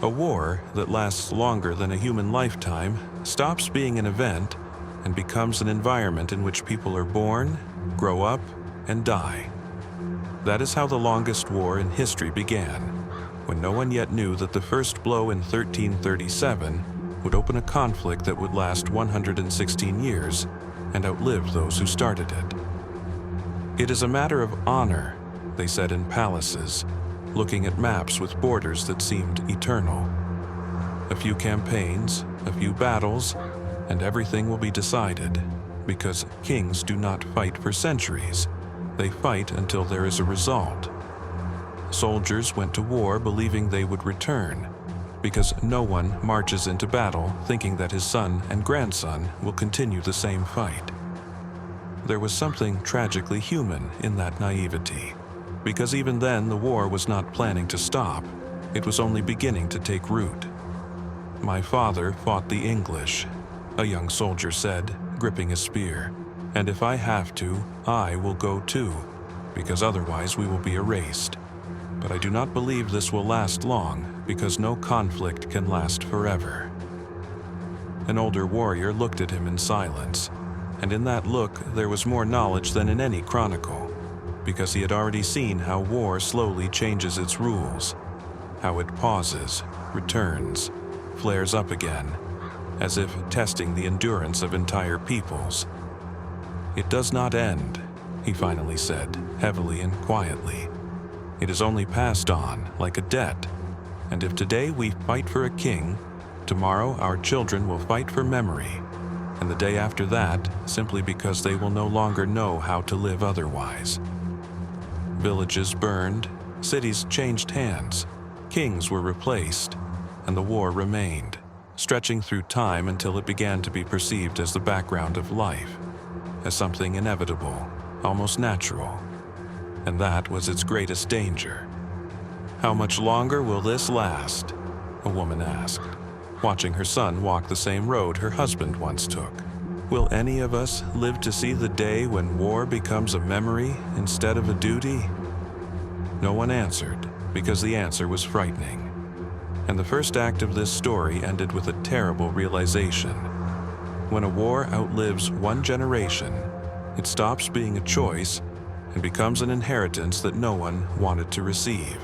A war that lasts longer than a human lifetime stops being an event and becomes an environment in which people are born, grow up, and die. That is how the longest war in history began, when no one yet knew that the first blow in 1337 would open a conflict that would last 116 years and outlive those who started it. It is a matter of honor, they said in palaces, looking at maps with borders that seemed eternal. A few campaigns, a few battles, and everything will be decided, because kings do not fight for centuries. They fight until there is a result. Soldiers went to war believing they would return, because no one marches into battle thinking that his son and grandson will continue the same fight. There was something tragically human in that naivety, because even then the war was not planning to stop. It was only beginning to take root. "My father fought the English," a young soldier said, gripping a spear. "And if I have to, I will go too, because otherwise we will be erased. But I do not believe this will last long, because no conflict can last forever." An older warrior looked at him in silence, and in that look there was more knowledge than in any chronicle, because he had already seen how war slowly changes its rules, how it pauses, returns, flares up again, as if testing the endurance of entire peoples. "It does not end," he finally said, heavily and quietly. "It is only passed on, like a debt, and if today we fight for a king, tomorrow our children will fight for memory, and the day after that, simply because they will no longer know how to live otherwise." Villages burned, cities changed hands, kings were replaced, and the war remained, stretching through time until it began to be perceived as the background of life, as something inevitable, almost natural. And that was its greatest danger. "How much longer will this last?" a woman asked, watching her son walk the same road her husband once took. "Will any of us live to see the day when war becomes a memory instead of a duty?" No one answered, because the answer was frightening. And the first act of this story ended with a terrible realization. When a war outlives one generation, it stops being a choice and becomes an inheritance that no one wanted to receive.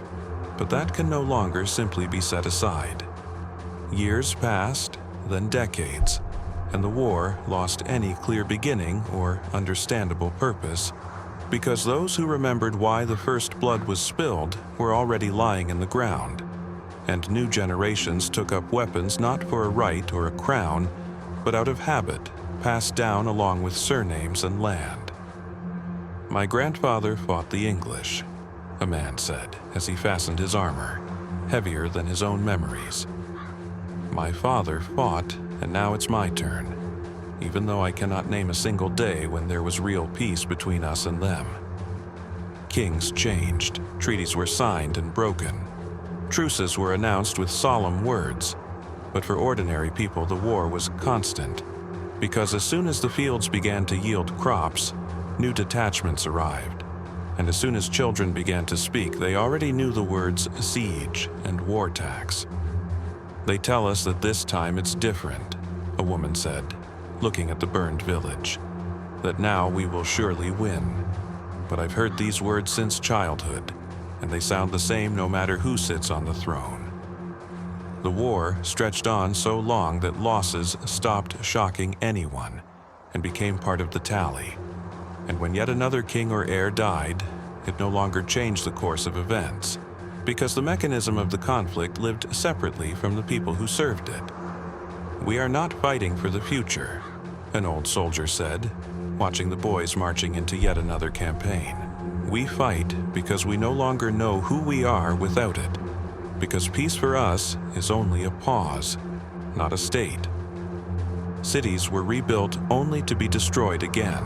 But that can no longer simply be set aside. Years passed, then decades, and the war lost any clear beginning or understandable purpose, because those who remembered why the first blood was spilled were already lying in the ground, and new generations took up weapons not for a right or a crown, but out of habit, passed down along with surnames and land. "My grandfather fought the English," a man said as he fastened his armor, heavier than his own memories. "My father fought, and now it's my turn, even though I cannot name a single day when there was real peace between us and them. Kings changed, treaties were signed and broken. Truces were announced with solemn words, but for ordinary people the war was constant, because as soon as the fields began to yield crops, new detachments arrived, and as soon as children began to speak, they already knew the words siege and war tax. They tell us that this time it's different," a woman said, looking at the burned village, "that now we will surely win. But I've heard these words since childhood, and they sound the same no matter who sits on the throne." The war stretched on so long that losses stopped shocking anyone and became part of the tally. And when yet another king or heir died, it no longer changed the course of events, because the mechanism of the conflict lived separately from the people who served it. "We are not fighting for the future," an old soldier said, watching the boys marching into yet another campaign. "We fight because we no longer know who we are without it, because peace for us is only a pause, not a state." Cities were rebuilt only to be destroyed again.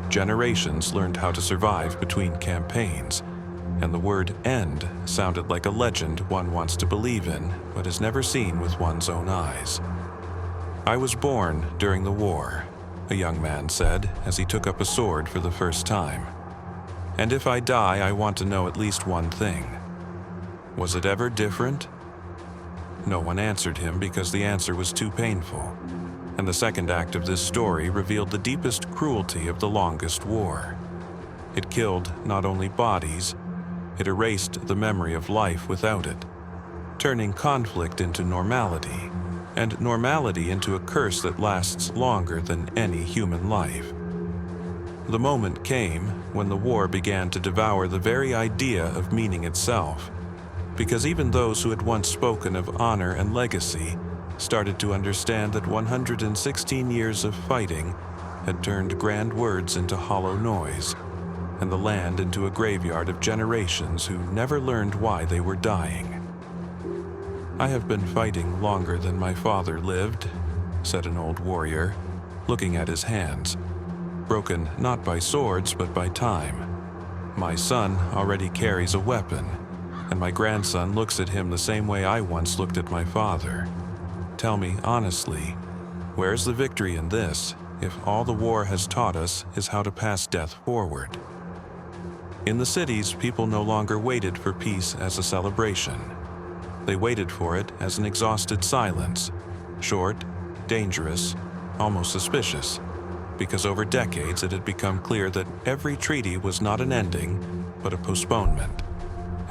Generations learned how to survive between campaigns, and the word end sounded like a legend one wants to believe in, but has never seen with one's own eyes. "I was born during the war," a young man said as he took up a sword for the first time. "And if I die, I want to know at least one thing. Was it ever different?" No one answered him because the answer was too painful. And the second act of this story revealed the deepest cruelty of the longest war. It killed not only bodies, it erased the memory of life without it, turning conflict into normality, and normality into a curse that lasts longer than any human life. The moment came when the war began to devour the very idea of meaning itself, because even those who had once spoken of honor and legacy started to understand that 116 years of fighting had turned grand words into hollow noise, and the land into a graveyard of generations who never learned why they were dying. "I have been fighting longer than my father lived," said an old warrior, looking at his hands, broken not by swords but by time. "My son already carries a weapon, and my grandson looks at him the same way I once looked at my father. Tell me honestly, where's the victory in this, if all the war has taught us is how to pass death forward?" In the cities, people no longer waited for peace as a celebration. They waited for it as an exhausted silence, short, dangerous, almost suspicious, because over decades it had become clear that every treaty was not an ending, but a postponement,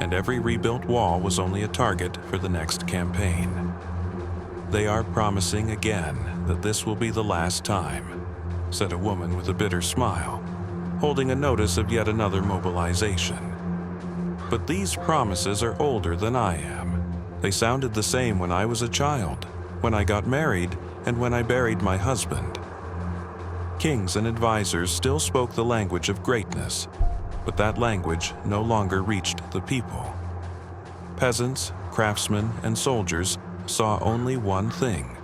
and every rebuilt wall was only a target for the next campaign. "They are promising again that this will be the last time," said a woman with a bitter smile, holding a notice of yet another mobilization. "But these promises are older than I am. They sounded the same when I was a child, when I got married, and when I buried my husband." Kings and advisors still spoke the language of greatness, but that language no longer reached the people. Peasants, craftsmen, and soldiers saw only one thing: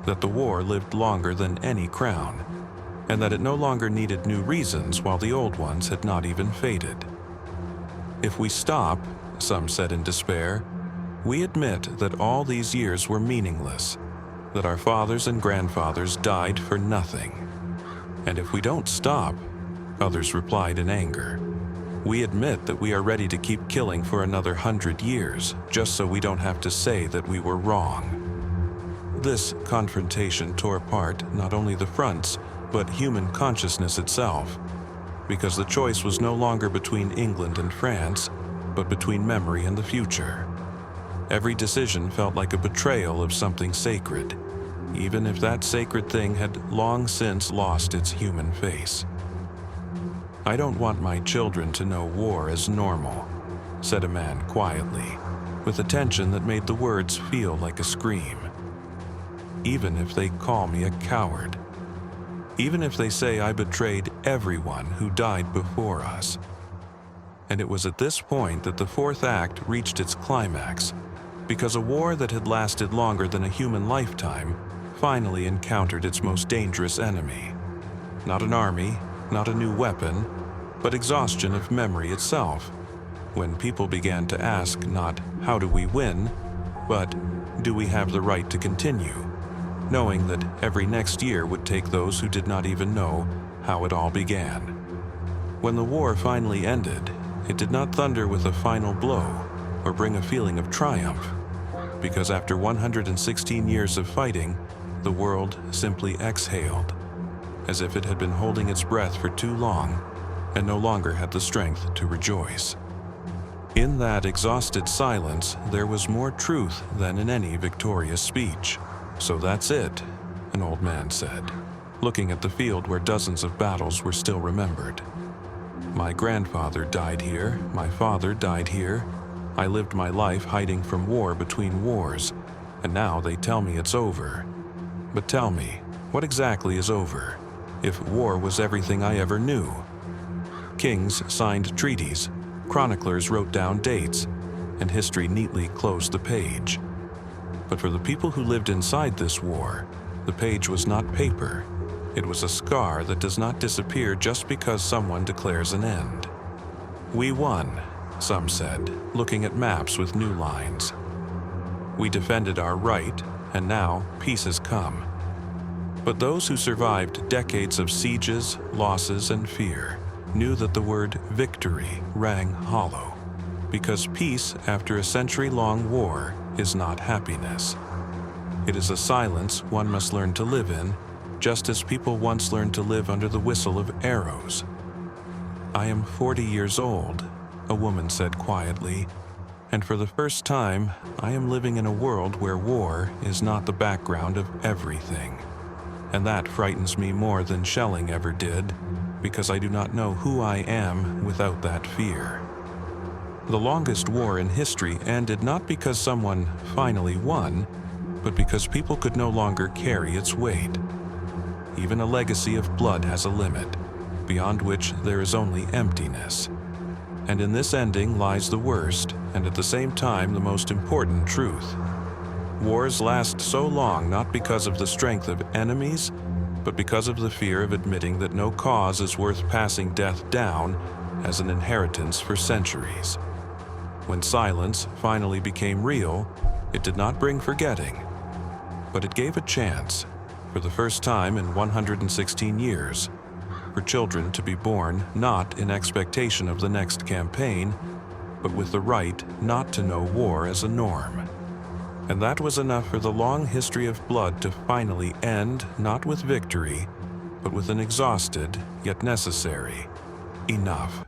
that the war lived longer than any crown, and that it no longer needed new reasons while the old ones had not even faded. "If we stop," some said in despair, "we admit that all these years were meaningless, that our fathers and grandfathers died for nothing. And if we don't stop," others replied in anger, "we admit that we are ready to keep killing for another 100 years, just so we don't have to say that we were wrong." This confrontation tore apart not only the fronts, but human consciousness itself, because the choice was no longer between England and France, but between memory and the future. Every decision felt like a betrayal of something sacred, even if that sacred thing had long since lost its human face. "I don't want my children to know war as normal," said a man quietly, with a tension that made the words feel like a scream. "Even if they call me a coward. Even if they say I betrayed everyone who died before us." And it was at this point that the fourth act reached its climax, because a war that had lasted longer than a human lifetime finally encountered its most dangerous enemy. Not an army, not a new weapon, but exhaustion of memory itself, when people began to ask not "how do we win?" but "do we have the right to continue?" knowing that every next year would take those who did not even know how it all began. When the war finally ended, it did not thunder with a final blow or bring a feeling of triumph, because after 116 years of fighting, the world simply exhaled, as if it had been holding its breath for too long and no longer had the strength to rejoice. In that exhausted silence, there was more truth than in any victorious speech. "So that's it," an old man said, looking at the field where dozens of battles were still remembered. "My grandfather died here, my father died here. I lived my life hiding from war between wars, and now they tell me it's over. But tell me, what exactly is over, if war was everything I ever knew?" Kings signed treaties, chroniclers wrote down dates, and history neatly closed the page. But for the people who lived inside this war, the page was not paper. It was a scar that does not disappear just because someone declares an end. "We won," some said, looking at maps with new lines. "We defended our right, and now peace has come." But those who survived decades of sieges, losses, and fear knew that the word victory rang hollow, because peace after a century-long war is not happiness. It is a silence one must learn to live in, just as people once learned to live under the whistle of arrows. "I am 40 years old," a woman said quietly, "and for the first time, I am living in a world where war is not the background of everything. And that frightens me more than shelling ever did, because I do not know who I am without that fear." The longest war in history ended not because someone finally won, but because people could no longer carry its weight. Even a legacy of blood has a limit, beyond which there is only emptiness. And in this ending lies the worst, and at the same time the most important truth. Wars last so long not because of the strength of enemies, but because of the fear of admitting that no cause is worth passing death down as an inheritance for centuries. When silence finally became real, it did not bring forgetting, but it gave a chance, for the first time in 116 years, for children to be born not in expectation of the next campaign, but with the right not to know war as a norm. And that was enough for the long history of blood to finally end not with victory, but with an exhausted, yet necessary, enough.